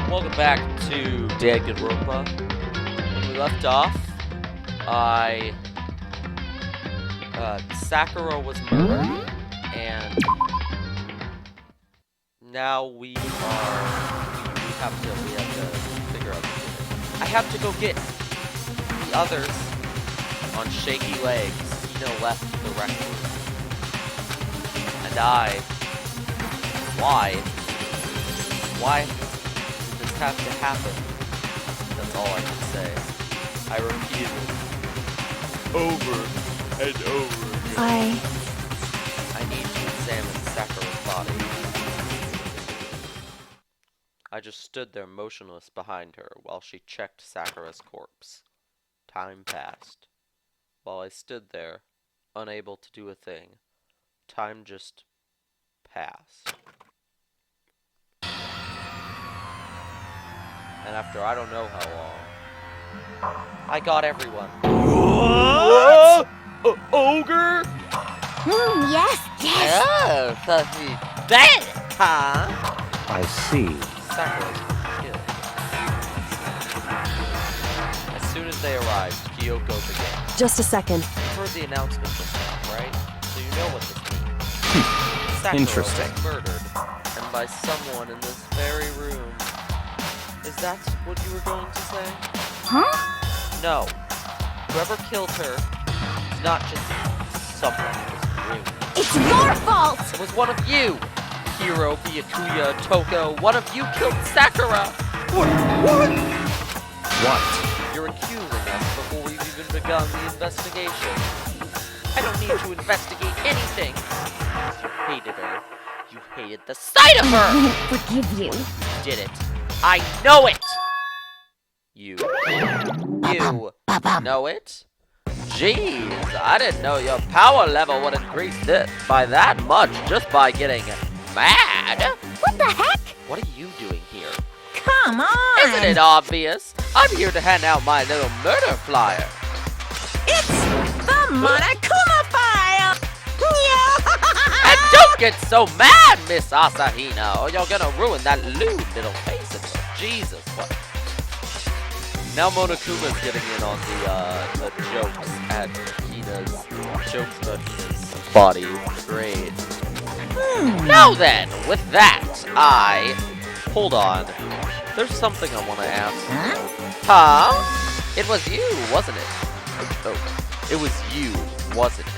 Welcome back to Danganronpa. When we left off, Sakura was murdered, and now we have to figure out who did it. I have to go get the others on shaky legs. Left the rec room. And why did this have to happen? That's all I can say. I repeat it over and over again. I need to examine Sakura's body. I just stood there motionless behind her while she checked Sakura's corpse. Time passed. While I stood there, unable to do a thing, time just passed. And after I don't know how long, I got everyone. What? Ogre? Yes. Oh, that, huh? I see. Sakura's killed. As soon as they arrived, Kyoko began. Just a second. You've heard the announcement just now, right? So you know what this means. Sakura Interesting. was murdered, and by someone in this very room. Is that what you were going to say? Huh? No. Whoever killed her is not just someone in this room. It's your fault! It was one of you! Hiro, Byakuya, Toko, one of you killed Sakura! What? You're accusing us before we've even begun the investigation. I don't need to investigate anything. You hated her. You hated the sight of her! I won't forgive you. You did it. I know it! You know it? Jeez, I didn't know your power level would increase by that much just by getting mad. What the heck? What are you doing here? Come on! Isn't it obvious? I'm here to hand out my little murder flyer. It's the Monokuma file! And don't get so mad, Miss Asahina, or you're gonna ruin that lewd little face of yours. Jesus, what? Now Monokuma's getting in on the jokes at Hina's body. Great. Now then, with that, hold on. There's something I want to ask. Huh? It was you, wasn't it? Oh, it was you, wasn't it?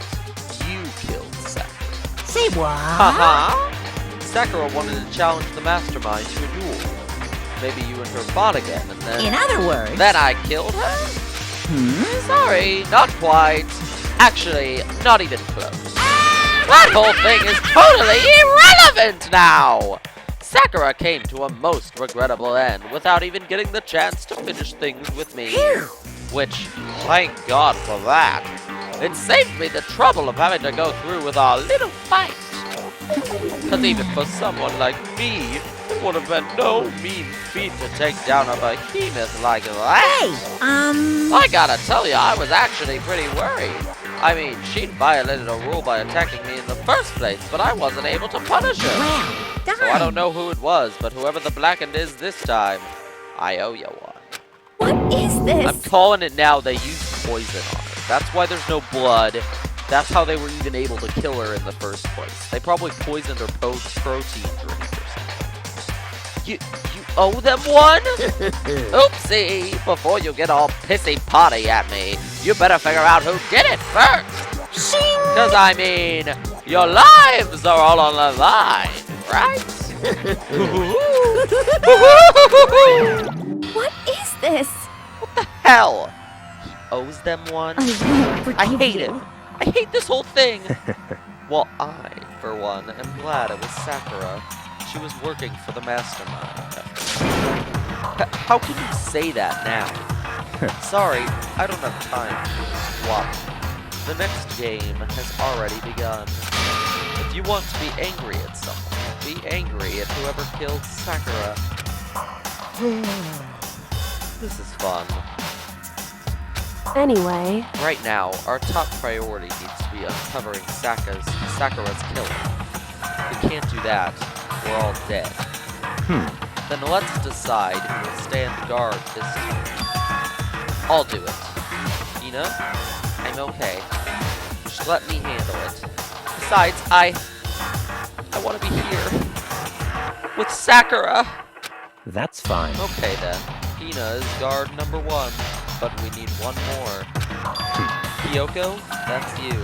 You killed Sakura. Say what? Haha! Sakura wanted to challenge the mastermind to a duel. Maybe you and her fought again, and then... In other words... Then I killed her? Sorry, not quite. Actually, not even close. That whole thing is totally irrelevant now! Sakura came to a most regrettable end without even getting the chance to finish things with me. Which, thank God for that. It saved me the trouble of having to go through with our little fight. Because even for someone like me, it would have been no mean feat to take down a behemoth like that. Hey, I gotta tell you, I was actually pretty worried. I mean, she'd violated a rule by attacking me in the first place, but I wasn't able to punish her. Well, So I don't know who it was, but whoever the blackened is this time, I owe you one. What is this? I'm calling it now. They used poison on her. That's why there's no blood. That's how they were even able to kill her in the first place. They probably poisoned her protein drink or something. You owe them one? Oopsie! Before you get all pissy-potty at me, you better figure out who did it first. Shing! Because, I mean, your lives are all on the line, right? What is this? What the hell? He owes them one? I won't forgive I hate you. it. I hate this whole thing. Well, I, for one, am glad it was Sakura. She was working for the mastermind. How can you say that now? Sorry, I don't have time to swap. The next game has already begun. If you want to be angry at someone, be angry at whoever killed Sakura. This is fun. Anyway, Right now, our top priority needs to be uncovering Sakura's killer. If we can't do that, we're all dead. Then let's decide who will stand guard this time. I'll do it. Ina, I'm okay. Just let me handle it. Besides, I want to be here with Sakura. That's fine. Okay then. Ina is guard number 1, but we need one more. Kyoko, that's you.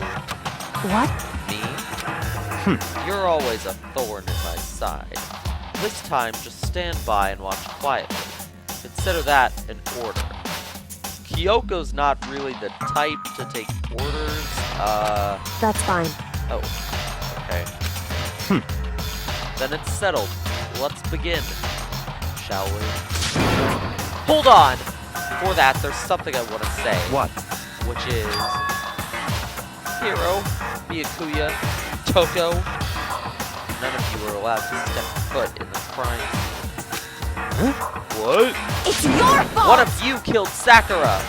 What? Me? You're always a thorn in my side. This time, just stand by and watch quietly. Consider that an order. Kyoko's not really the type to take orders, That's fine. Oh, okay. Then it's settled. Let's begin, shall we? Hold on! Before that, there's something I want to say. What? Which is... Hiro, Byakuya, Toko, none of you are allowed to step foot in the crime scene. What? It's your fault! One of you killed Sakura!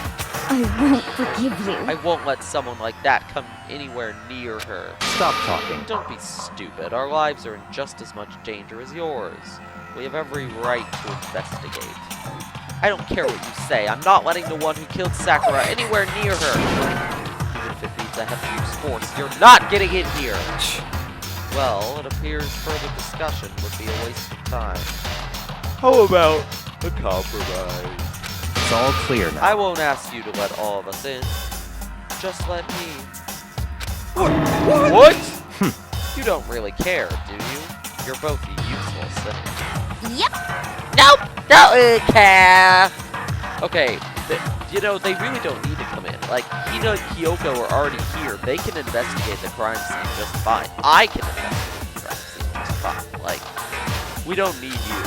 I won't forgive you. I won't let someone like that come anywhere near her. Stop talking. Don't be stupid. Our lives are in just as much danger as yours. We have every right to investigate. I don't care what you say. I'm not letting the one who killed Sakura anywhere near her. Even if it means I have to use force, you're not getting in here. Well, it appears further discussion would be a waste of time. How about a compromise? It's all clear now. I won't ask you to let all of us in. Just let me. What? You don't really care, do you? You're both useless. Yep. Nope, don't really care. Okay, you know, they really don't need to come in. Like, Hina and Kyoko are already here. They can investigate the crime scene just fine. I can investigate the crime scene just fine. Like, we don't need you.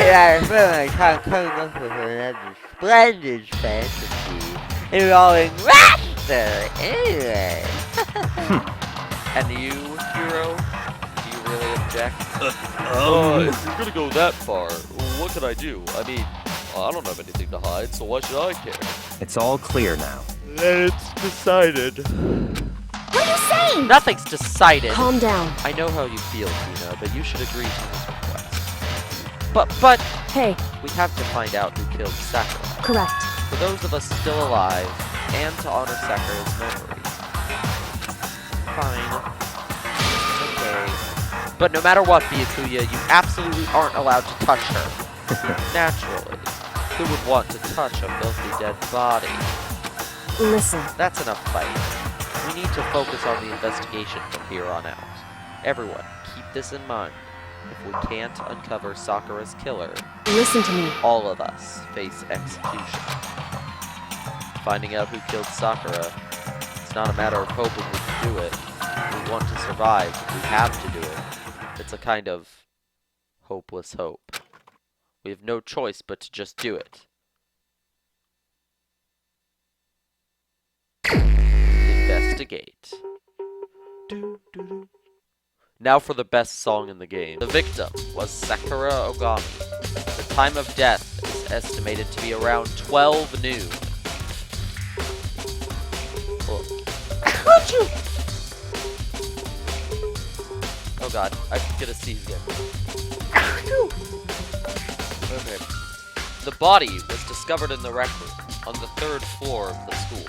I feel like I'm coming up with another splendid fantasy involving Master anyway. And you, Hiro, do you really object? If you're gonna go that far, what can I do? I mean, I don't have anything to hide, so why should I care? It's all clear now. Then it's decided. What are you saying? Nothing's decided. Calm down. I know how you feel, Hina, but you should agree to his request. But Hey, we have to find out who killed Sakura. correct. For those of us still alive, and to honor Sakura's memory. Fine. Okay. But no matter what, Byakuya, you absolutely aren't allowed to touch her. Naturally. Who would want to touch a filthy dead body? Listen, That's enough fighting. We need to focus on the investigation from here on out. Everyone, keep this in mind. If we can't uncover Sakura's killer, listen to me. all of us face execution. Finding out who killed Sakura, it's not a matter of hoping we can do it. We want to survive. We have to do it. It's a kind of hopeless hope. We have no choice but to just do it. Investigate. Now for the best song in the game. The victim was Sakura Ogami. The time of death is estimated to be around 12 noon. Oh god, I'm gonna sneeze again. Okay. The body was discovered in the rec room on the 3rd floor of the school.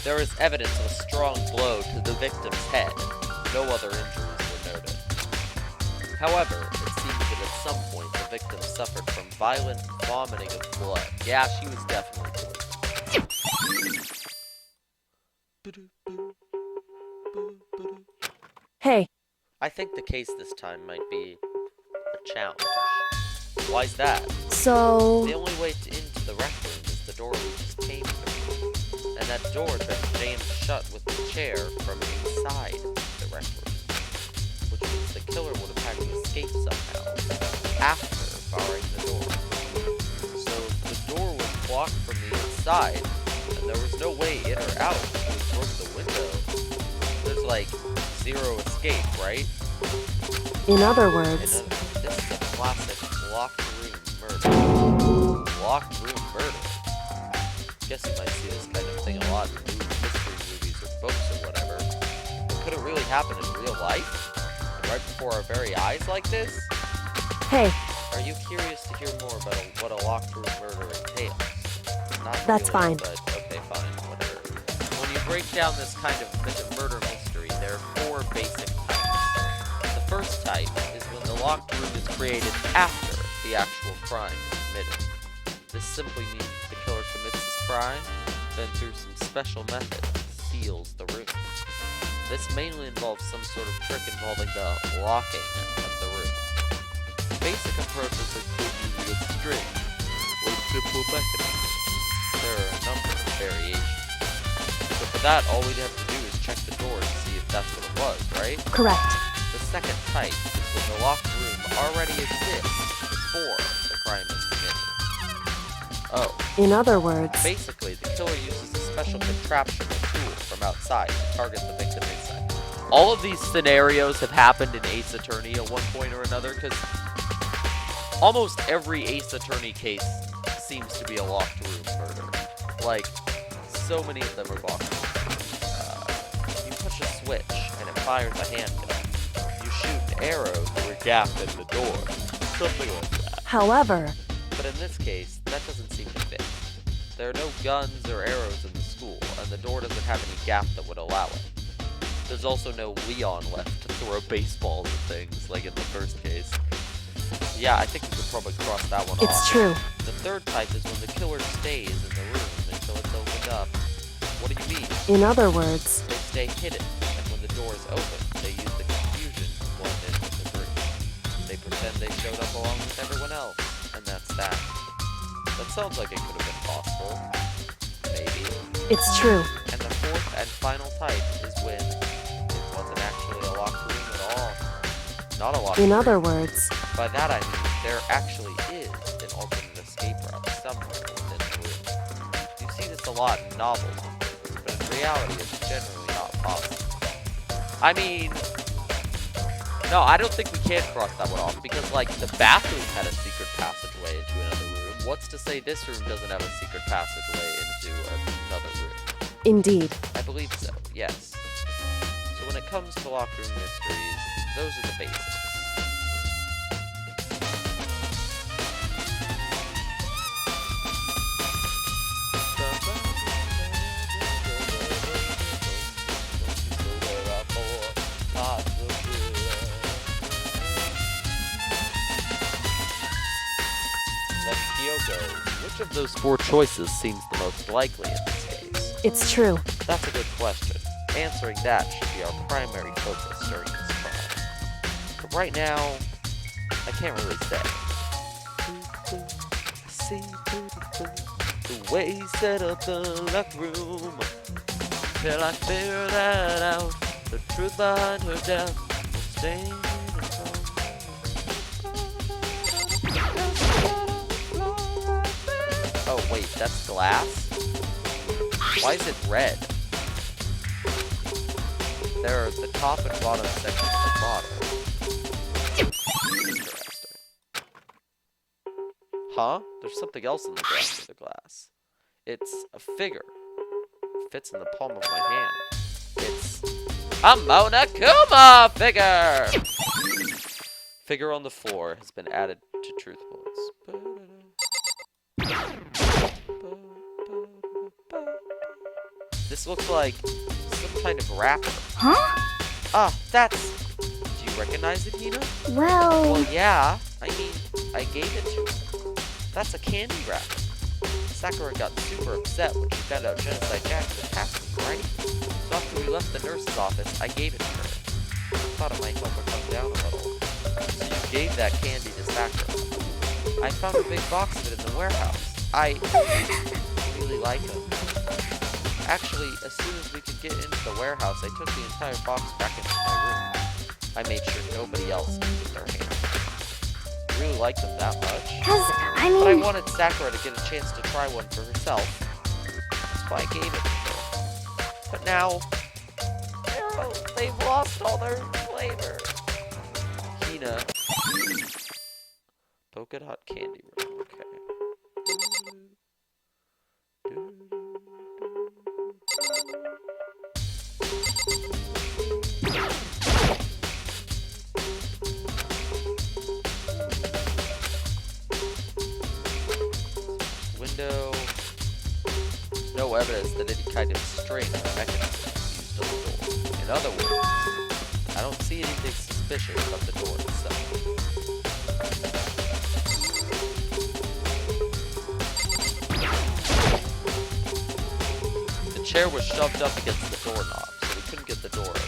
There is evidence of a strong blow to the victim's head. No other injuries were noted. However, it seems that at some point the victim suffered from violent vomiting of blood. Yeah, she was definitely poisoned. Hey, I think the case this time might be a challenge. Why's that? so... The only way into the rec room is the door we just came through. And that door had been jammed shut with the chair from inside the rec room. Which means the killer would have had to escape somehow after barring the door. So the door was blocked from the inside, and there was no way in or out, so we broke the window. There's like zero escape, right? In other And words, this is a classic locked room murder. Locked room murder. Guess you might see this kind of thing a lot in mystery movies or books or whatever. But could it really happen in real life? right before our very eyes like this? Hey, Are you curious to hear more about what a locked room murder entails? Not That's really, fine. but okay, fine, whatever. When you break down this kind of murder mystery, there are 4 basic types. The first type is when the locked room is created after the actual crime is committed. This simply means the killer commits his crime, then through some special method, seals the room. This mainly involves some sort of trick involving the locking of the room. Basic approaches include using a string or simple mechanism. There are a number of variations. So for that, all we'd have to do is check the door to see if that's what it was, right? correct. The second type is when the locked room already exists before the crime is committed. Oh, In other words, basically, the killer uses a special contraption or tool from outside to target the victim inside. All of these scenarios have happened in Ace Attorney at one point or another, because almost every Ace Attorney case seems to be a locked room murder. Like, so many of them are locked rooms. You push a switch, and it fires a handgun. You shoot an arrow through a gap in the door. Something like that. however, But in this case, that doesn't seem to fit. There are no guns or arrows in the school, and the door doesn't have any gap that would allow it. There's also no Leon left to throw baseballs and things, like in the first case. Yeah, I think we could probably cross that one off. it's true. The third type is when the killer stays in the room until it's opened up. What do you mean? In other words, They stay hidden, and when the door is open, they use the confusion to blend into the group. They pretend they showed up along with everyone else, and that's that. That sounds like it could have been possible. Maybe. it's true. And the fourth and final type is when it wasn't actually a locked room at all. Not a locked room. In other words, By that I mean there actually is an alternate escape route somewhere within the room. You see this a lot in novels, but in reality it's generally not possible. I mean, no, I don't think we can cross that one off, because like the bathroom had a secret passageway into another room. What's to say this room doesn't have a secret passageway into another room? indeed. I believe so, yes. So when it comes to locked room mysteries, those are the basics. Then Kyoko, which of those 4 choices seems the most likely in this case? It's true. That's a good question. Answering that should be our primary focus during this trial. But right now, I can't really say. See the way he set up the locked room. Till I figure that out. The truth behind her death will stay in Oh wait, that's glass? Why is it red? There are the top and bottom sections of the bottle. Interesting. Huh? There's something else in the glass of the glass. It's a figure. It fits in the palm of my hand. It's a Monokuma figure! Figure on the floor has been added to truth bullets. This looks like some kind of wrapper. Huh? Ah, that's... Do you recognize it, Hina? Well, Well, yeah. I mean, I gave it to her. That's a candy wrapper. Sakura got super upset when she found out Genocide Jack had attacked me, right? So after we left the nurse's office, I gave it to her. I thought it might help her come down a little. So you gave that candy to Sakura. I found a big box of it in the warehouse. I really like them. Actually, as soon as we could get into the warehouse, I took the entire box back into my room. I made sure nobody else could get their hands on them. I really like them that much. cause, I But I mean, wanted Sakura to get a chance to try one for herself. That's why I gave it to her. But now, they've lost all their flavor. Hina. Polka dot candy room, okay. window. There's no evidence that any kind of string or mechanism was used on the door. In other words, I don't see anything suspicious about the door itself. The chair was shoved up against the doorknob, so we couldn't get the door open.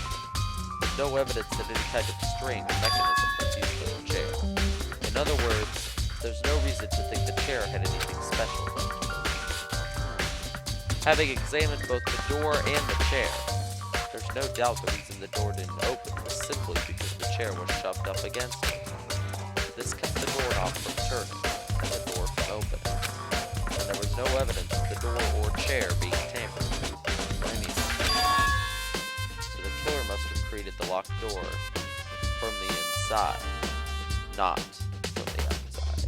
There's no evidence that any kind of string or mechanism was used on the chair. In other words, there's no reason to think the chair had anything special about it. Having examined both the door and the chair, there's no doubt the reason the door didn't open was simply because the chair was shoved up against it. This kept the doorknob from turning and the door from opening. And there was no evidence of the door or chair being tampered with or anything. So the killer must have created the locked door from the inside, not from the outside.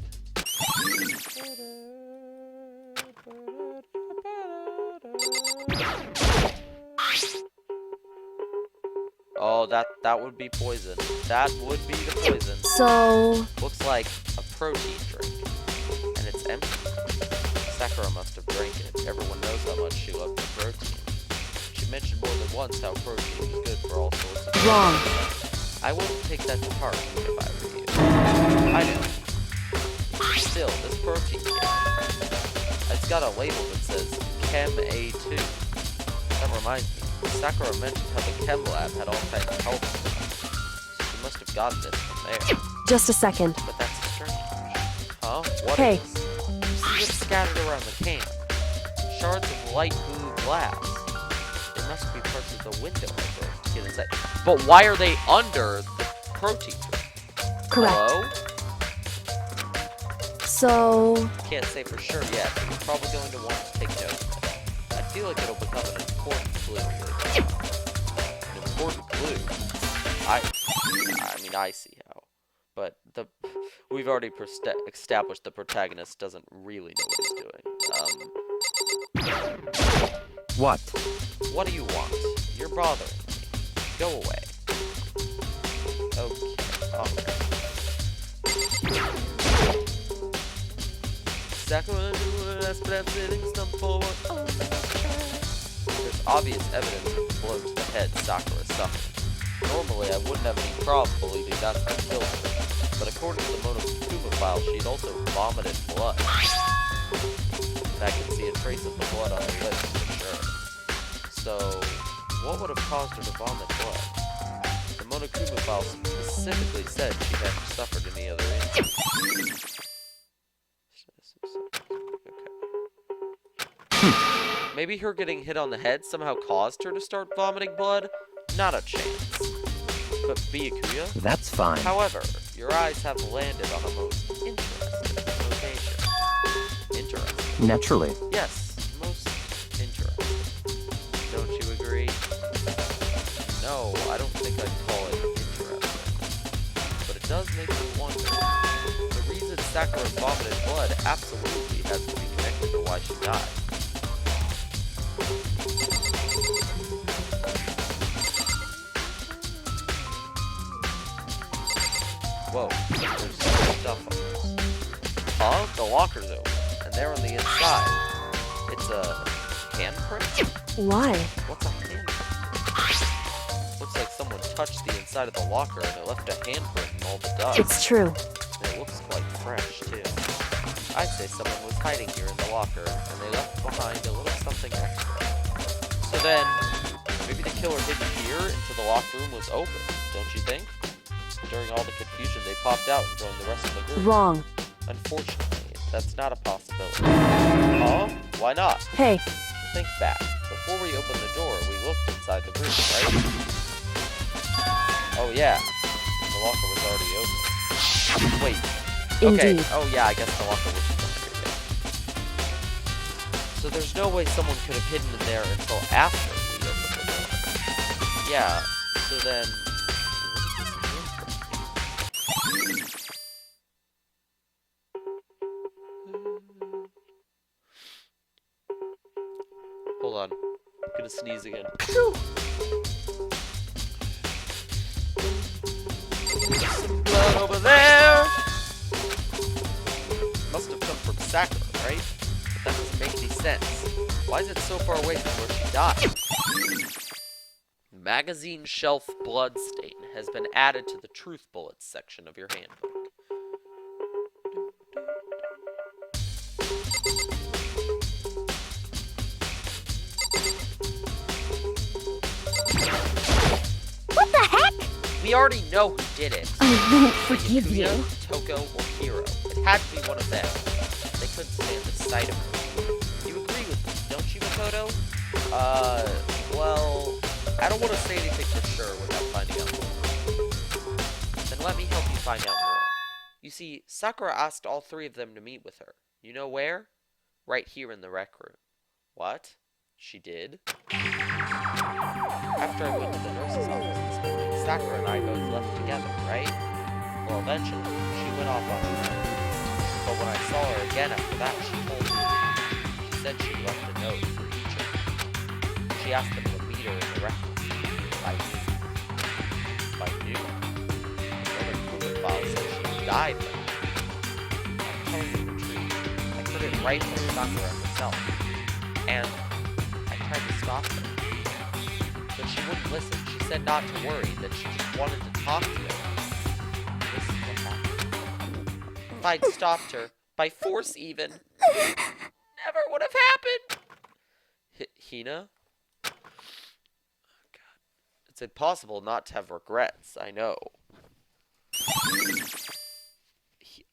Oh, that would be poison. That would be the poison. So, Looks like a protein drink. And it's empty. Sakura must have drank it. Everyone knows how much she loved the protein. She mentioned more than once how protein is good for all sorts of wrong. I wouldn't take that to heart if I were you. I didn't. Still, this protein can. It's got a label that says Chem A2. That reminds me, Sakura mentioned how the Chem Lab had all kinds of health stuff. So she must have gotten this from there. Just a second. But that's strange. Huh? What Hey. is? You see what's scattered around the can? Shards of light blue glass. They must be parts of the window I broke to get inside. But why are they under the protein drink? Correct. Hello? So, Can't say for sure yet, but you're probably going to want to take note of it. I feel like it'll become an important clue later on. An important clue? I mean, I see how. But we've already established the protagonist doesn't really know what he's doing. What? What do you want? You're bothering me. Go away. Okay, alright. Sakura stump forward. There's obvious evidence of the blow to the head Sakura suffered. Normally, I wouldn't have any problem believing that's what killed her, but according to the Monokuma file, she had also vomited blood. And I can see a trace of the blood on her lips for sure. So, what would have caused her to vomit blood? The Monokuma file specifically said she hadn't suffered any other injuries. Maybe her getting hit on the head somehow caused her to start vomiting blood? Not a chance. But Byakuya? That's fine. However, your eyes have landed on a most interesting location. Interesting. Naturally. Yes, most interesting. Don't you agree? No, I don't think I'd call it interesting. But it does make me wonder. The reason Sakura vomited blood absolutely has to be connected to why she died. Whoa, there's some stuff on this. Huh? The locker's open, and they're on the inside. It's a handprint? why? What's a handprint? Looks like someone touched the inside of the locker and it left a handprint in all the dust. It's true. And it looks quite fresh, too. I'd say someone was hiding here in the locker, and they left behind a little something extra. So then, maybe the killer hidden here into the locked room was open, don't you think? During all the confusion, they popped out and joined the rest of the group. Wrong. Unfortunately, that's not a possibility. Huh? Why not? Hey, Think back. Before we opened the door, we looked inside the room, right? Oh yeah, the locker was already open. Wait. Okay. Indeed. Oh yeah, I guess the locker was open. So there's no way someone could have hidden in there until after we opened the door. Yeah. So then, hold on. I'm gonna sneeze again. Some blood over there! Must have come from Sakura, right? That doesn't make any sense. Why is it so far away from where she died? Magazine shelf bloodstain has been added to the truth bullets section of your handbook. What the heck? We already know who did it. I won't forgive you. Yakuya, Toko, or Hiro. It had to be one of them. They couldn't stand the sight of her. You agree with me, don't you, Makoto? Well, I don't want to say anything for sure without finding out more. Then let me help you find out more. You see, Sakura asked all three of them to meet with her. You know where? Right here in the rec room. What? She did? After I went to the nurse's office this morning, Sakura and I both left together, right? Well, eventually, she went off on her own. But when I saw her again after that, she told me. She said she left a note for each of them. She asked them to meet her in the rec room. By noon. By noon. One of the files said she died then. I'm telling you the truth. I heard it right from Sakura herself. And I tried to stop her. But she wouldn't listen. She said not to worry, that she just wanted to talk to him. This is what happened. If I'd stopped her, by force even, never would have happened. Hina? Oh, God. It's impossible not to have regrets, I know.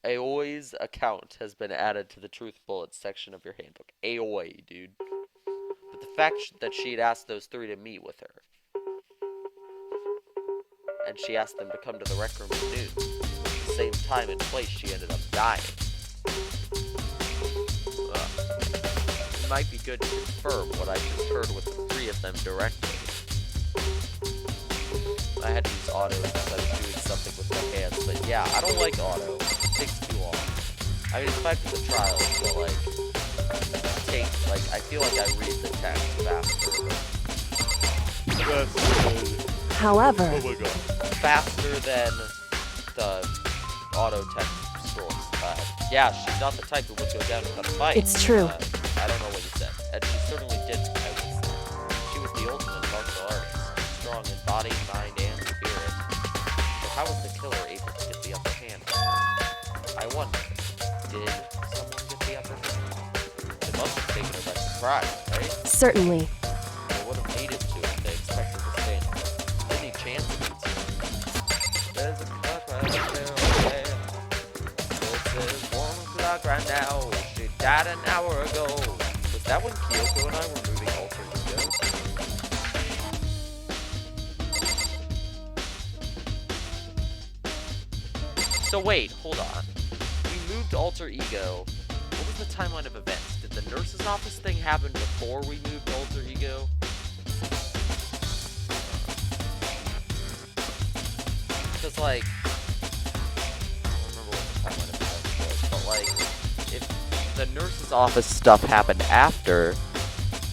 Aoi's account has been added to the truth bullets section of your handbook. Aoi, dude. But the fact that she had asked those three to meet with her, and she asked them to come to the rec room at noon, the same time and place she ended up dying. It might be good to confirm what I just heard with the three of them directly. I had to use auto because I was doing something with my hands, but yeah, I don't like auto. It takes too long. I mean, it's back to the trials, but I feel like I read the text faster. However, Oh my god. Faster than the auto text scrolls. Yeah, she's not the type who would go down without a fight. It's true. I don't know what you said. And she certainly didn't, I would say. She was the ultimate martial artist. Strong in body, mind, and spirit. So how was the killer able to get the upper hand? I wonder, did someone get the upper hand? They must have taken her by surprise, right? certainly. They would have needed to if they expected to stand any chance of it. There's a clock right there. It says 1 o'clock right now. She died an hour ago. Was that when Kyoko and I were moving Alter Ego? So wait, hold on. We moved Alter Ego. What was the timeline of events? Did the nurse's office thing happen before we moved Alter Ego? Because, like, I don't remember what the timeline of events was, but, like, if the nurse's office stuff happened after,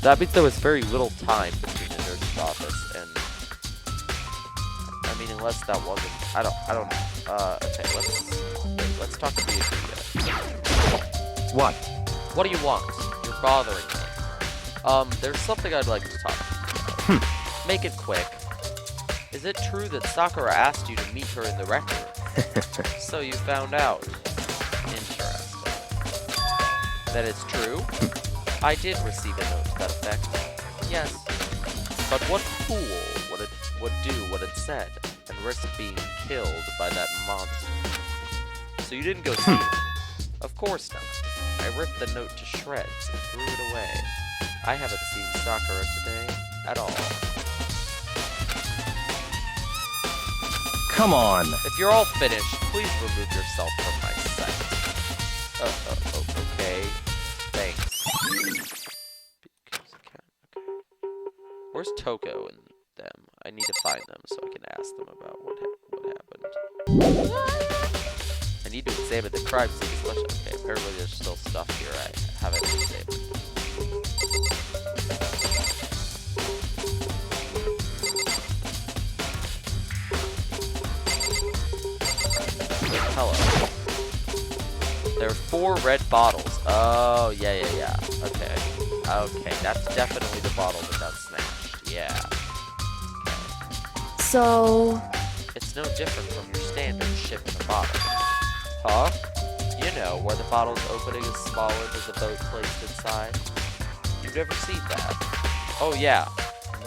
that means there was very little time between the nurse's office and, I mean, unless that wasn't, I don't know. Okay, let's talk to the Yakuya. What? What do you want? You're bothering me. There's something I'd like to talk to you about. Make it quick. Is it true that Sakura asked you to meet her in the rec room? So you found out. Interesting. That it's true? I did receive a note to that effect. Yes. But what fool would do what it said and risk being killed by that monster? So you didn't go see it? Of course not. I ripped the note to shreds and threw it away. I haven't seen Sakura today at all. Come on! If you're all finished, please remove yourself from my sight. Okay. Thanks. Okay. Where's Toko and them? I need to find them so I can ask them about what happened. I need to examine the crime scene especially. Okay, apparently there's still stuff here I haven't examined. Hello. There are 4 red bottles. Oh, yeah. Okay. Okay, that's definitely the bottle that got smashed. Yeah. So, It's no different from your standard ship in a bottle. Huh? You know, where the bottle's opening is smaller than the boat placed inside. You've never seen that? Oh, yeah.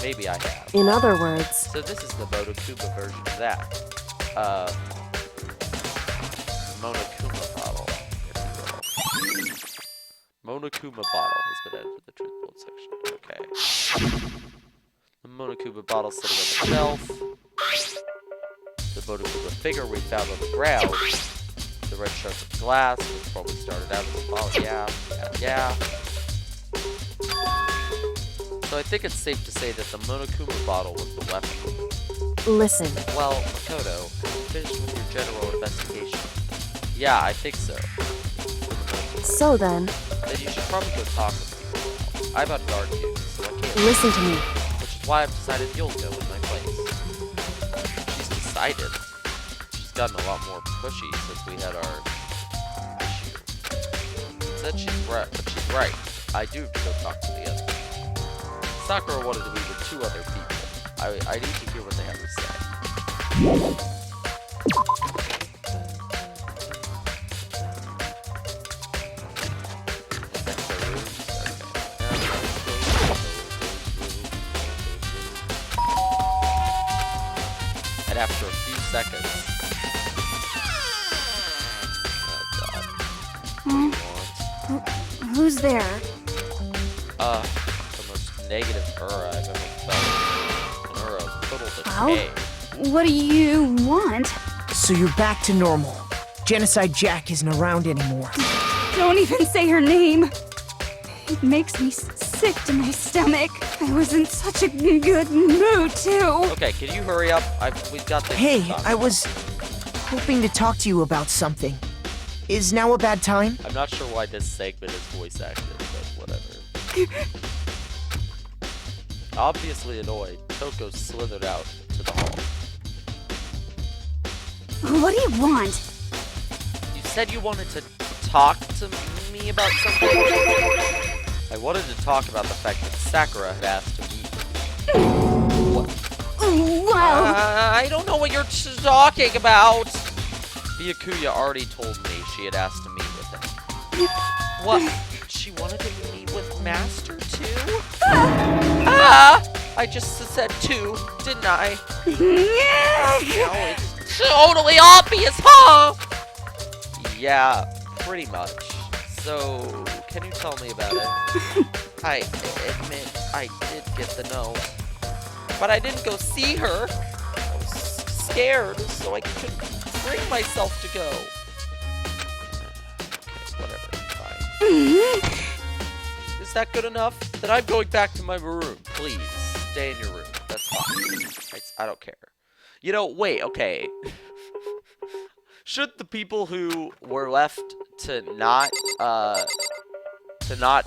Maybe I have. in other words, So this is the Monokuma version of that. Monokuma bottle, if you will. Monokuma bottle has been added to the truth bold section. Okay. The Monokuma bottle sitting on the shelf. The Monokuma figure we found on the ground. The red shards of glass, which probably started out as a bottle. Yeah. So I think it's safe to say that the Monokuma bottle was the weapon. listen. Well, Makoto, finished with your general investigation. Yeah, I think so. So then, Then you should probably go talk with people now. I'm on guard duty, so I can't. listen to me. Which is why I've decided you'll go in my place. She's decided. She's gotten a lot more pushy since we had our issue. Said she's right, but she's right. I do have to go talk to the others. Sakura wanted to meet with 2 other people. I need to hear what they have to say. Check their rooms. Okay. And after a few seconds. Oh god. What do you want? Who's there? The most negative aura I've ever felt. An aura of total decay. What do you want? So you're back to normal. Genocide Jack isn't around anymore. Don't even say her name. It makes me sick to my stomach. I was in such a good mood, too. Okay, can you hurry up? We've got things to Hey, talk I about. was hoping to talk to you about something. Is now a bad time? I'm not sure why this segment is voice acted, but whatever. Obviously annoyed, Toko slithered out to the hall. What do you want? You said you wanted to talk to me about something? I wanted to talk about the fact that Sakura had asked to meet with me. What? Well, I don't know what you're talking about! Byakuya already told me she had asked to meet with him. What? She wanted to meet with Master too? I just said 2, didn't I? Now it's totally obvious, huh? Yeah, pretty much. So, can you tell me about it? I admit I did get the note, but I didn't go see her. I was scared, so I couldn't bring myself to go. Okay, whatever, fine. Is that good enough? Then I'm going back to my room. Please, stay in your room. That's fine. I don't care. You know, wait, okay. Should the people who were left to not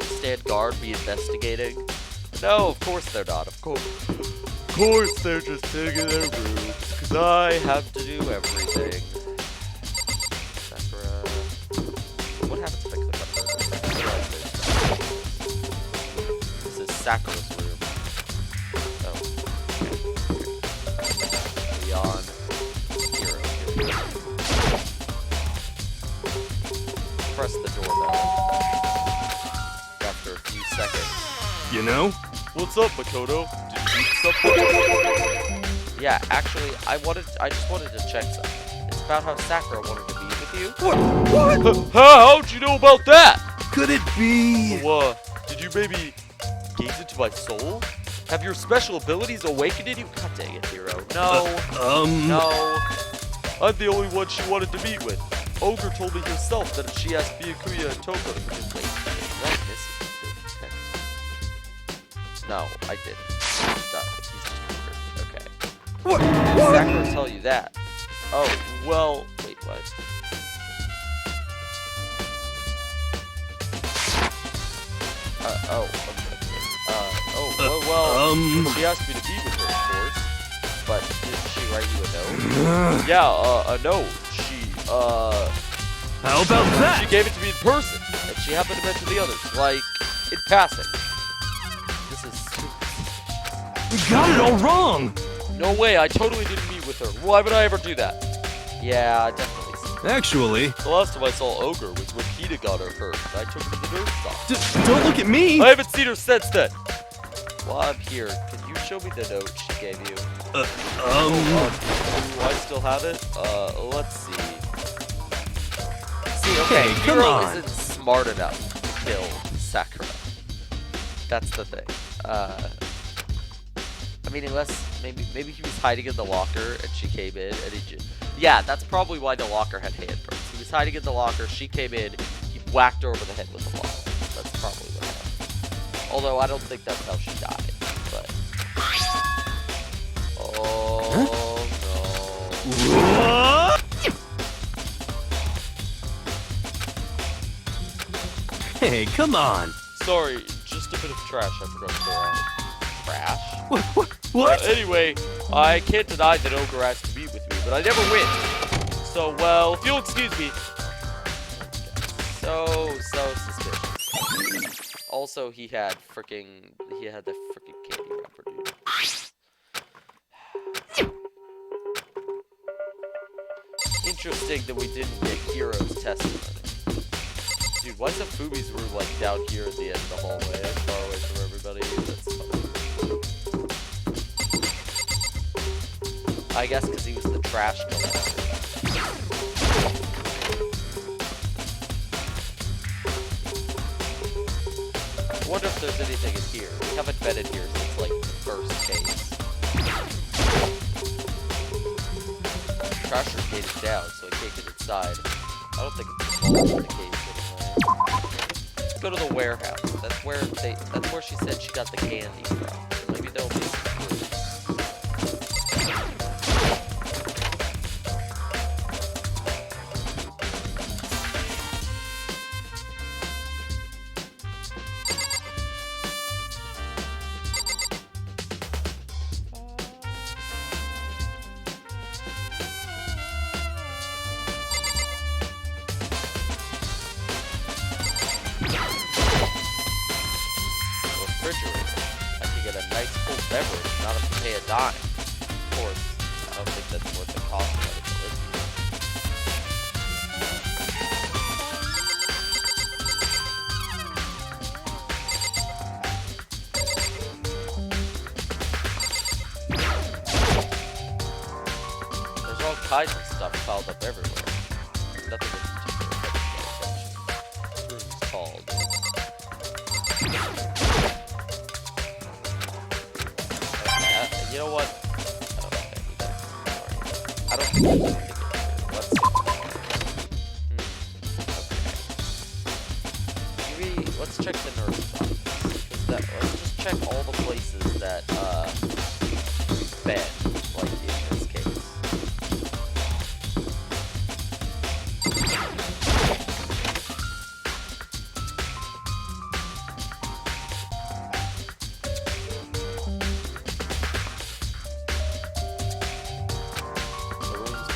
stand guard be investigating? No, of course they're not. Of course they're just sitting in their rooms, because I have to do everything. Sakura. What happens if I click on her? This is Sakura's room. Oh. Okay. Beyond Hero. Press the doorbell. After a few seconds. You know? What's up, Makoto? Did you eat something? Yeah, actually, I just wanted to check something. It's about how Sakura wanted to be with you. What? How'd you know about that? Could it be? Did you maybe gaze into my soul? Have your special abilities awakened in you? God dang it, Hero. No. No. I'm the only one she wanted to meet with. Ogre told me herself that she asked Byakuya and Toko to participate. Right, this is the text. No, I didn't. Stop. He's just weird. Okay. What? Did Sakura tell you that? Oh, well, wait, what? She asked me to be with her, of course. But didn't she write you a note? Yeah, a note. How about She that? gave it to me in person, and she happened to mention the others, like, in passing. This is stupid. You got it all wrong. No way, I totally didn't meet with her. Why would I ever do that? Yeah, definitely. Actually, The last time I saw Ogre was when Kita got her hurt, and I took her to the nurse office. don't look at me. I haven't seen her since then. While I'm here, can you show me the note she gave you? Do I still have it? Let's see. See, okay, Hey, come Hiro on. isn't smart enough to kill Sakura. That's the thing. I mean, unless maybe he was hiding in the locker and she came in and he just... Yeah, that's probably why the locker had handprints. He was hiding in the locker, she came in, he whacked her over the head with the bottle. That's probably what happened. Although I don't think that's how she died, but... Oh, no. Hey, come on. Sorry, just a bit of trash I forgot to throw out. Trash? What? Anyway, I can't deny that Ogre asked to meet with me, but I never win. So, well, if you'll excuse me. So suspicious. Also, he had the frickin' candy wrapper, dude. Interesting that we didn't get Hiro's testimony. Dude, why is Fumi's room like down here at the end of the hallway, far away from everybody? That's funny. I guess because he was the trash collector. I wonder if there's anything in here. We haven't been in here since like the first case. Trasher gate is down, so I can't get inside. I don't think it's involved in the case anyway. Let's go to the warehouse. That's where she said she got the candy from. So maybe there'll be some clues. Refrigerator. I could get a nice cool beverage, not have to pay a dime. Of course, I don't think that's worth the cost of it to live here. There's all kinds of stuff piled up everywhere. Nothing in particular catches my attention. This room's called... You know what? I don't think there's anything in here. Let's check the nurse's office. Let's just check all the places that we've been, like in this case.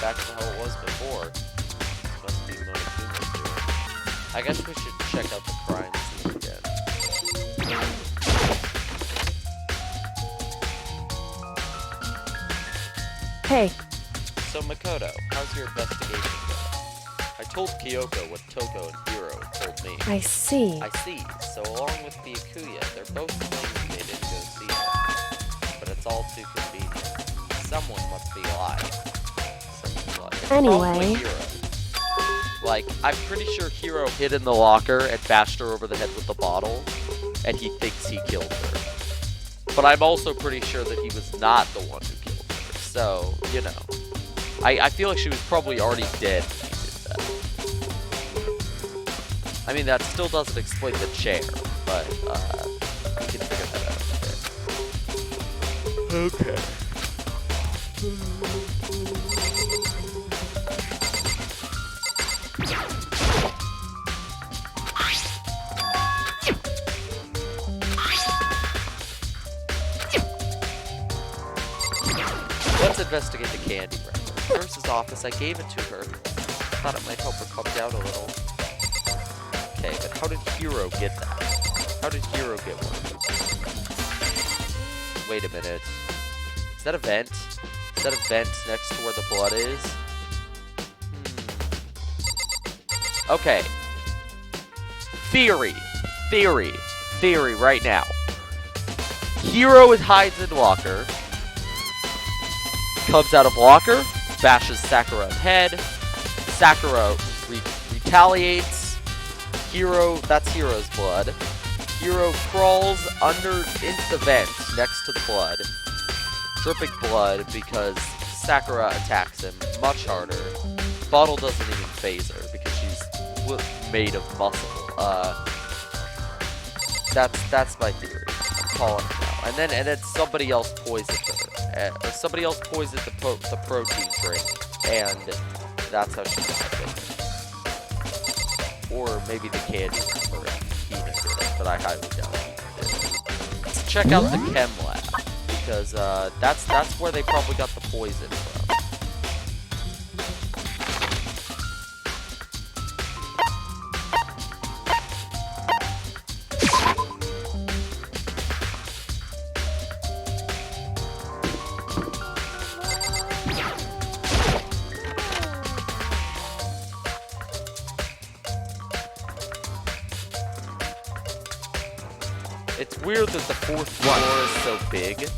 Back to how it was before. This must be Monokuma's doing. I guess we should check out the crime scene again. Hey, So Makoto, how's your investigation going? I told Kyoko what Toko and Hiro told me. I see. I see. So along with the Akuya, they're both claiming they didn't go see her. But it's all too convenient. Someone must be lying. Anyway. Probably Hiro. Like, I'm pretty sure Hiro hid in the locker and bashed her over the head with the bottle, and he thinks he killed her. But I'm also pretty sure that he was not the one who killed her. So, you know. I feel like she was probably already dead when he did that. I mean, that still doesn't explain the chair, but, we can figure that out a bit. Okay. Let's investigate the candy wrapper. Nurse's office, I gave it to her. thought it might help her calm down a little. Okay, but how did Hero get that? How did Hero get one of them? Wait a minute. Is that a vent? Is that a vent next to where the blood is? Okay. Theory right now. Hero hides in locker. Comes out of locker. Bashes Sakura in head. Sakura retaliates. Hero, that's Hero's blood. Hero crawls into the vent next to the blood. Dripping blood because Sakura attacks him much harder. Bottle doesn't even phase her because she's made of muscle. That's my theory. I'm calling it now. And then somebody else poisoned her. Or somebody else poisoned the protein drink, and that's how she died. Or maybe the candy or Hina did it, but I highly doubt Hina did it. Let's check out the chem lab, because that's where they probably got the poison from. It's weird that the fourth floor is so big.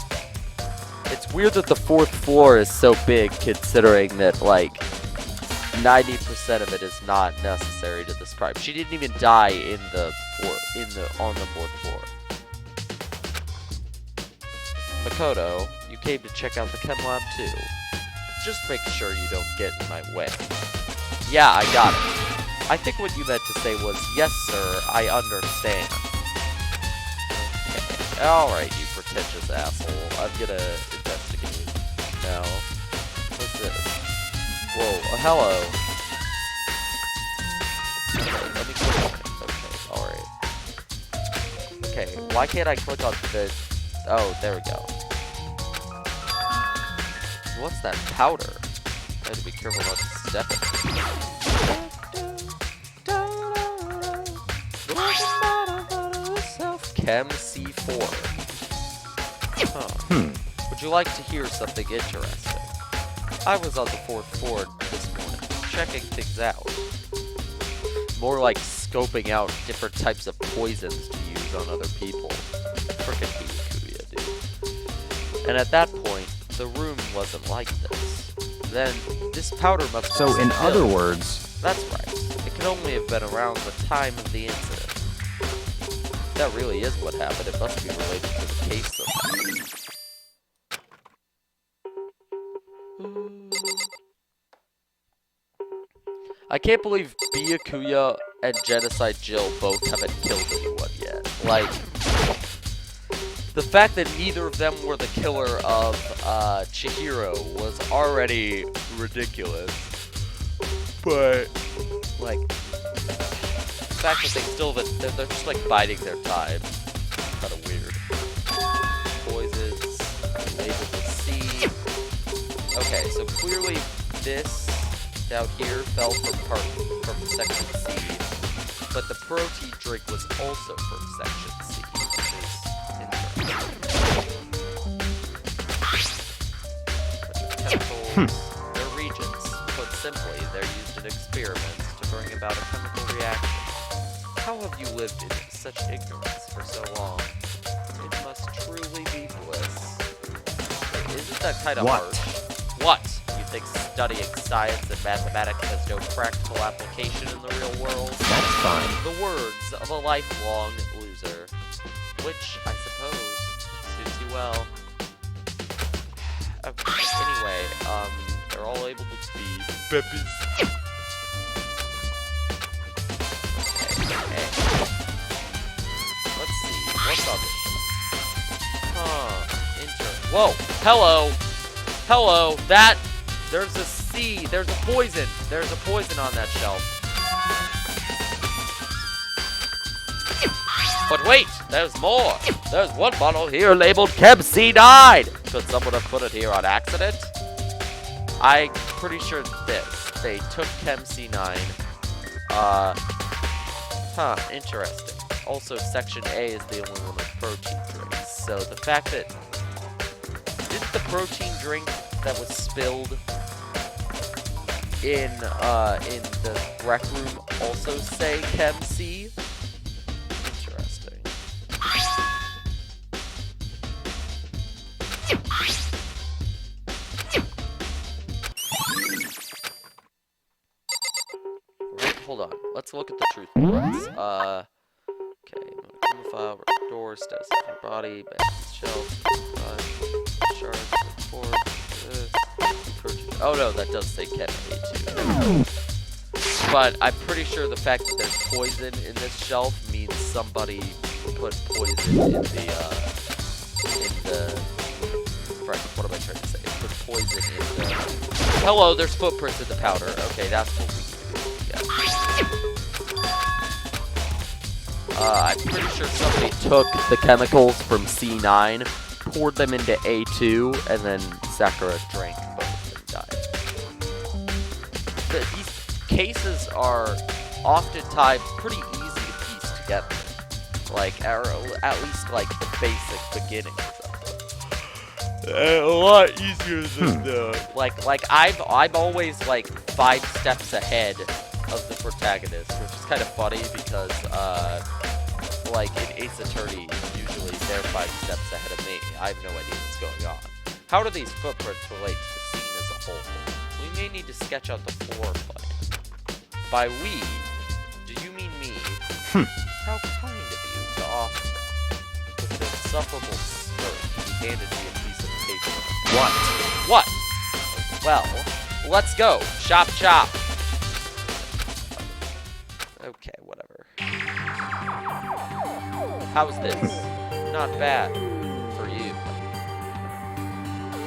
It's weird that the fourth floor is so big, considering that, like, 90% of it is not necessary to this prime. She didn't even die on the fourth floor. Makoto, you came to check out the chem lab too. Just make sure you don't get in my way. Yeah, I got it. I think what you meant to say was, yes, sir, I understand. Alright, you pretentious asshole. I'm gonna investigate now. What's this? Whoa, hello. Okay, let me click on it. Okay, alright. Okay, why can't I click on the... Oh, there we go. What's that powder? I have to be careful not to step it. Chem C4. Huh. Would you like to hear something interesting? I was on the fourth floor this morning, checking things out. More like scoping out different types of poisons to use on other people. Frickin' Byakuya, dude. And at that point, the room wasn't like this. Then, this powder must have So, in spilled. other words... That's right. It could only have been around the time of the incident. That really is what happened. It must be related to the case somehow. I can't believe Byakuya and Genocide Jill both haven't killed anyone yet. Like, the fact that neither of them were the killer of Chihiro was already ridiculous. But, like, the fact that they're just like biding their time. Kind of weird. Poisons, labeled with C. Okay, so clearly this down here fell from section C, but the protein drink was also from section C, which is interesting. Chemicals, they're reagents. Put simply, they're used in experiments to bring about a chemical reaction. How have you lived in such ignorance for so long? It must truly be bliss. Wait, isn't that kind of harsh? What? You think studying science and mathematics has no practical application in the real world? That's fine. The words of a lifelong loser. Which, I suppose, suits you well. Anyway, they're all able to be Peppies. Okay. Let's see. What's on this shelf? Huh. Intern. Whoa. Hello. Hello. There's a C. There's a poison. There's a poison on that shelf. But wait. There's more. There's one bottle here labeled Chem C9. Could someone have put it here on accident? I'm pretty sure it's this. they took Chem C9. Interesting. Also, Section A is the only one with protein drinks. So the fact that didn't the protein drink that was spilled in the rec room also say Chem C? Interesting. Wait, hold on. Let's look at the truth threats. Okay, file, door, status of your body, back to the shelf, charge, report, oh no, that does say Chem A2. But I'm pretty sure the fact that there's poison in this shelf means somebody put poison in the, what am I trying to say? Put poison in the, hello, there's footprints in the powder. Okay, that's what we need to do. I'm pretty sure somebody took the chemicals from C9, poured them into A2, and then Sakura drank both and died. These cases are oftentimes pretty easy to piece together. Like, or at least, like, the basic beginnings of them. A lot easier than the... Like, I'm always, like, 5 steps ahead of the protagonist, which is kind of funny because, like, in Ace Attorney, usually they're 5 steps ahead of me. I have no idea what's going on. How do these footprints relate to the scene as a whole? We may need to sketch out the floor plan. By we, do you mean me? How kind of you to offer. With an insufferable smirk, he handed me a piece of paper. What? What? Well, let's go. Chop chop. Okay, whatever. How's this? Not bad for you.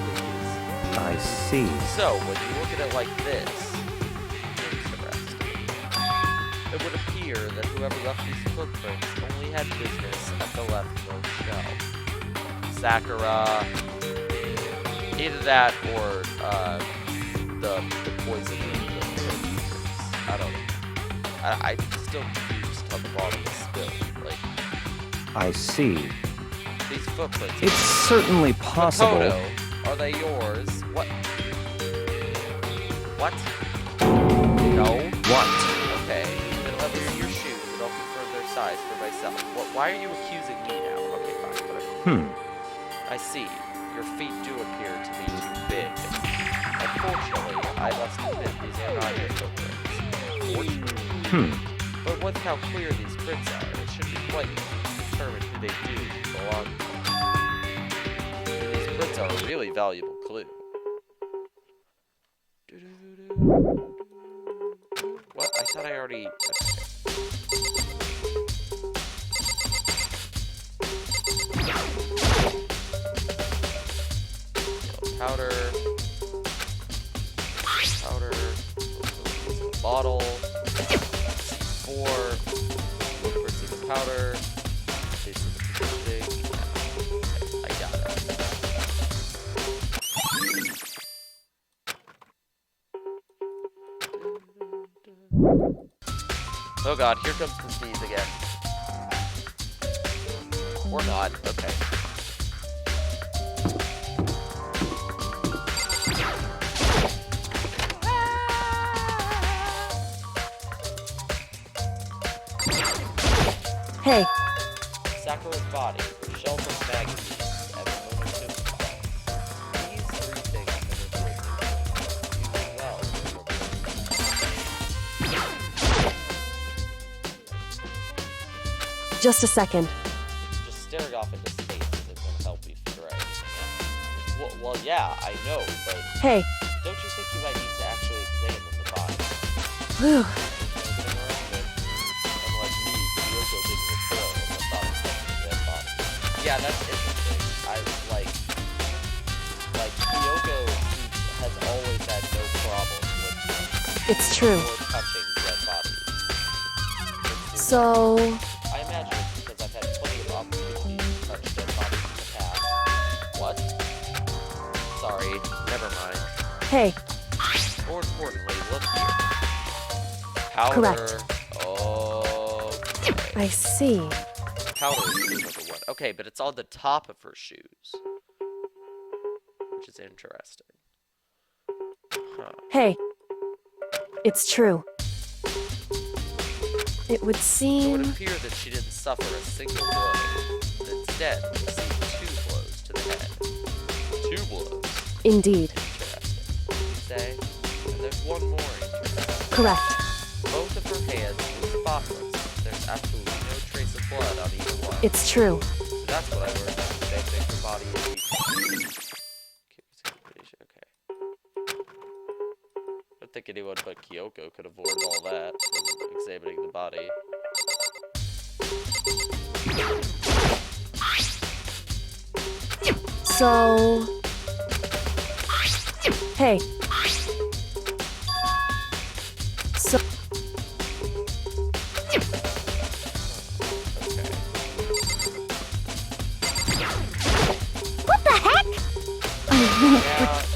Please. I see. So, when you look at it like this, interesting. It would appear that whoever left these footprints only had business at the leftmost shelf. Sakura, either that or the poison in the footprints. I don't know. I'm still confused on the bottom of the spill. Like, I see. these footprints. It's certainly possible. Makoto, are they yours? What? What? No? What? Okay, then let me see your shoes and I'll confirm their size for myself. Why are you accusing me now? Okay, fine, whatever. I see. Your feet do appear to be too big. Unfortunately, I must admit these are not your footprints. Fortunately. But with how clear these prints are, it should be quite easy to determine who they do belong to. These prints are a really valuable clue. What? I thought I already... Powder. Bottle. 4. Footprints in the powder. Base of the positioning. I got it. Oh god, here comes the sneeze again. Or not, okay. Hey, Sakura's body, shelf of magazines, and the momentum files. These 3 things have revealed just a second. Just staring off into space isn't going to help me figure out anything else. Well, yeah, I know, but Hey. don't you think you might need to actually examine the body? Whew. Yeah, that's interesting. Kyoko has always had no problem with It's true. touching dead bodies. So, I imagine it's because I've had plenty of opportunities to touch dead bodies in the past. What? Sorry, never mind. hey, More importantly, look here. Powder. Correct. Okay. I see. Powder is number one. Okay, but it's on the top of her shoes. Which is interesting. Huh. Hey. It's true. It would It would seem... appear that she didn't suffer a single blow, but instead received 2 blows to the head. 2 blows. Indeed. Interesting. You say? And there's one more interesting. Correct. Both of her hands were spotless. There's absolutely no trace of blood on either one. It's true. So that's what I learned. They think her body is okay. I don't think anyone but Kyoko could avoid all that from examining the body. So... Hey. So... What the heck?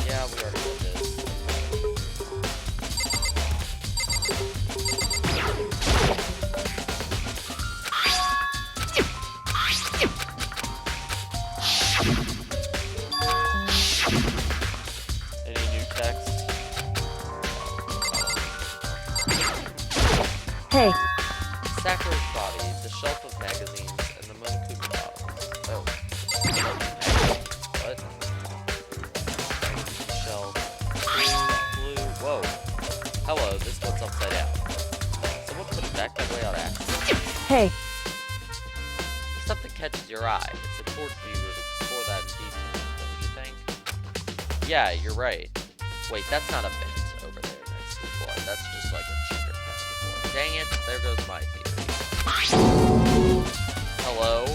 Yeah, we already did this. Any new text? Hey. Sakura's body, the shelf of magazines, and the Monokuma bottles. Oh. What? Magazine shelf. Blue. Whoa. Hello, this one's upside down. Someone put it back that way on accident. Hey. If something catches your eye, it's important for you to explore that in detail, don't you think? Yeah, you're right. Wait, that's not a vent over there next to the blood. That's just like a cheater past the floor. Dang it, there goes my theory. Hello?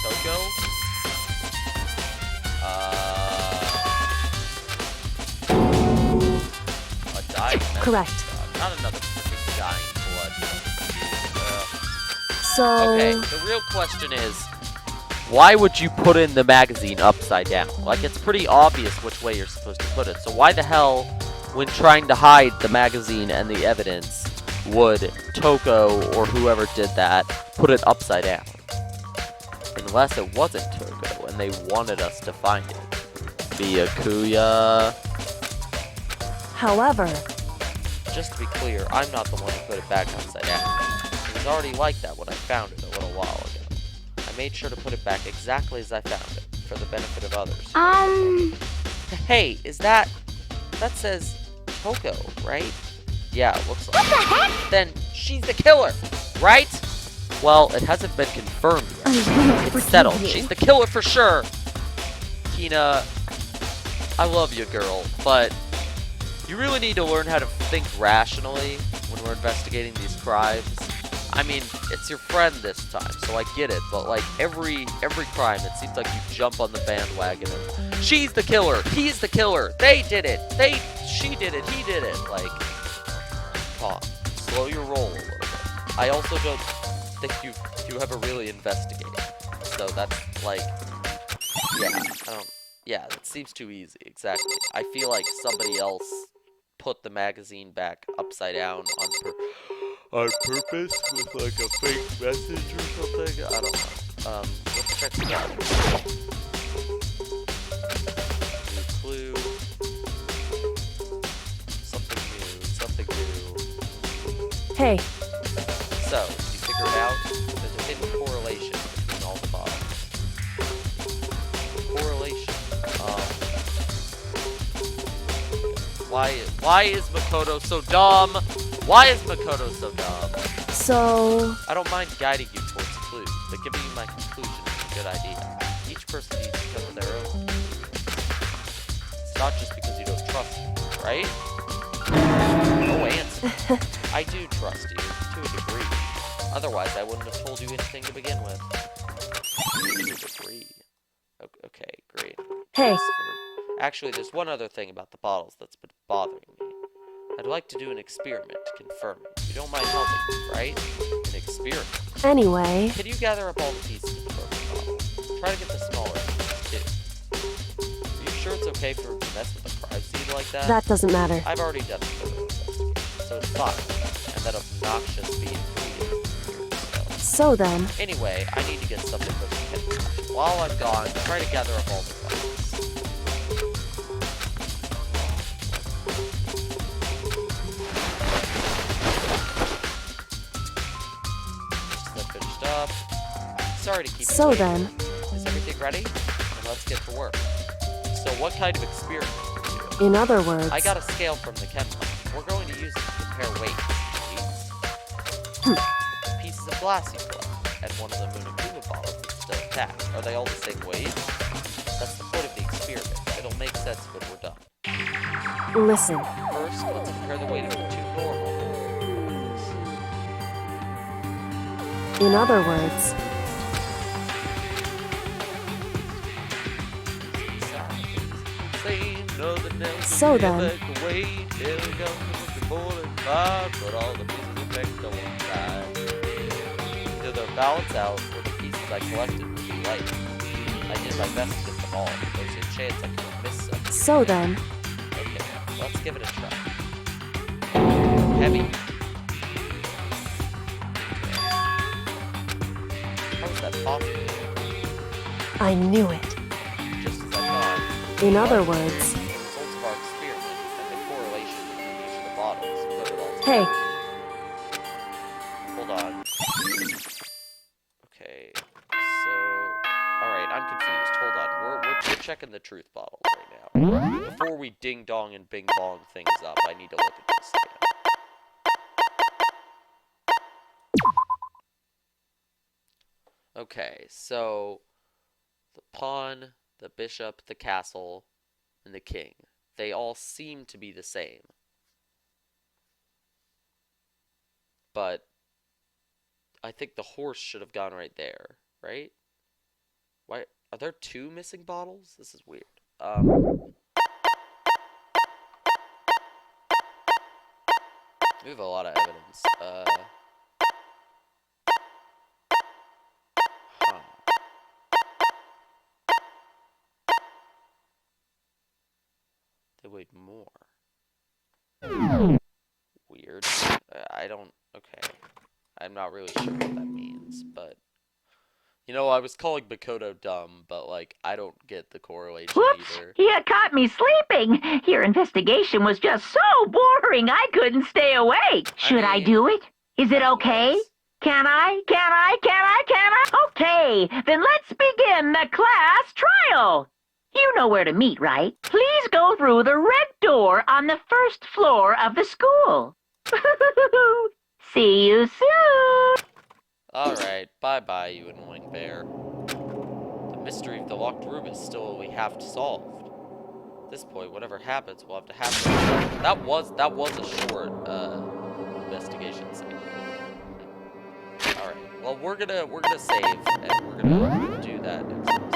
Toko? A dying medicine Correct. dog. Not another freaking dying blood. So... Okay, the real question is, why would you put in the magazine upside down? Like, it's pretty obvious which way you're supposed to put it. So why the hell, when trying to hide the magazine and the evidence, would Toko or whoever did that put it upside down? Unless it wasn't Toko and they wanted us to find it. Byakuya. However... Just to be clear, I'm not the one who put it back upside down. It was already like that when I found it a little while ago. I made sure to put it back exactly as I found it, for the benefit of others. Hey, is that... That says Toko, right? Yeah, it looks like... What the heck? Then she's the killer, right? Well, it hasn't been confirmed yet. It's settled. She's the killer for sure. Kina, I love you, girl, but you really need to learn how to think rationally when we're investigating these crimes. I mean, it's your friend this time, so I get it, but like every crime, it seems like you jump on the bandwagon and she's the killer, he's the killer, they did it, she did it, he did it. Like, come on, slow your roll a little bit. I also don't think you ever really investigated, so that's like, yeah, that seems too easy. Exactly. I feel like somebody else put the magazine back upside down on purpose with like a fake message or something. I don't know. Let's check it out. New clue. Something new. Hey. So, you figured out there's a hidden correlation between all the bottles. Correlation. Why is Makoto so dumb? Why is Makoto so dumb? So... I don't mind guiding you towards clues, but giving you my conclusion is a good idea. Each person needs to come to their own conclusion. It's not just because you don't trust me, right? No answer. I do trust you, to a degree. Otherwise, I wouldn't have told you anything to begin with. To a degree. Okay, great. Hey. Actually, there's one other thing about the bottles that's been bothering me. I'd like to do an experiment to confirm it. You don't mind helping me, right? An experiment. Anyway... Can you gather up all the pieces of the broken bottle? Try to get the smaller pieces, too. Are you sure it's okay for me to mess with a crime scene like that? That doesn't matter. I've already done it thoroughly. so it's fine. And that obnoxious being here. So then, Anyway, I need to get something from the kitchen. While I'm gone, try to gather up all the bugs. That finished up. Sorry to keep you so waiting. then, Is everything ready? Then let's get to work. So what kind of experiment are we doing? in other words, I got a scale from the chem lab. We're going to use it to compare weights. Pieces of glass you collect, and one of the Munakuma bottles that's still intact. Are they all the same weight? That's the point of the experiment. It'll make sense when we're done. listen, First, let's compare the weight of the two normal ones. in other words, so then, either they're balanced out or the pieces I collected will be light. I did my best to get them all, but there's a chance I could miss some. so then, Okay, let's give it a try. Heavy. How was that possible? I knew it. Just as I thought. In other words, The results of our experiment and the correlation between each of the bottles put it all hey, together. Hold on. Okay, so... Alright, I'm confused. Hold on. We're checking the truth bottles right now. Before we ding-dong and bing-bong things up, I need to look at this again. Okay, so... The pawn, the bishop, the castle, and the king. They all seem to be the same. But I think the horse should have gone right there, right? Why are there two missing bottles? This is weird. We have a lot of evidence. They weighed more. Weird. I don't... Okay. I'm not really sure what that means, but... You know, I was calling Makoto dumb, but, like, I don't get the correlation Whoops! either. You caught me sleeping. Your investigation was just so boring I couldn't stay awake. Should I mean, do it? Is it it okay? was. Can I? Okay, then let's begin the class trial. You know where to meet, right? Please go through the red door on the first floor of the school. See you soon. Alright, bye-bye, you annoying bear. The mystery of the locked room is still what we have to solve. At this point, whatever happens, we'll have to happen. That was a short, investigation segment. Alright, well, we're gonna save, and we're gonna do that next time.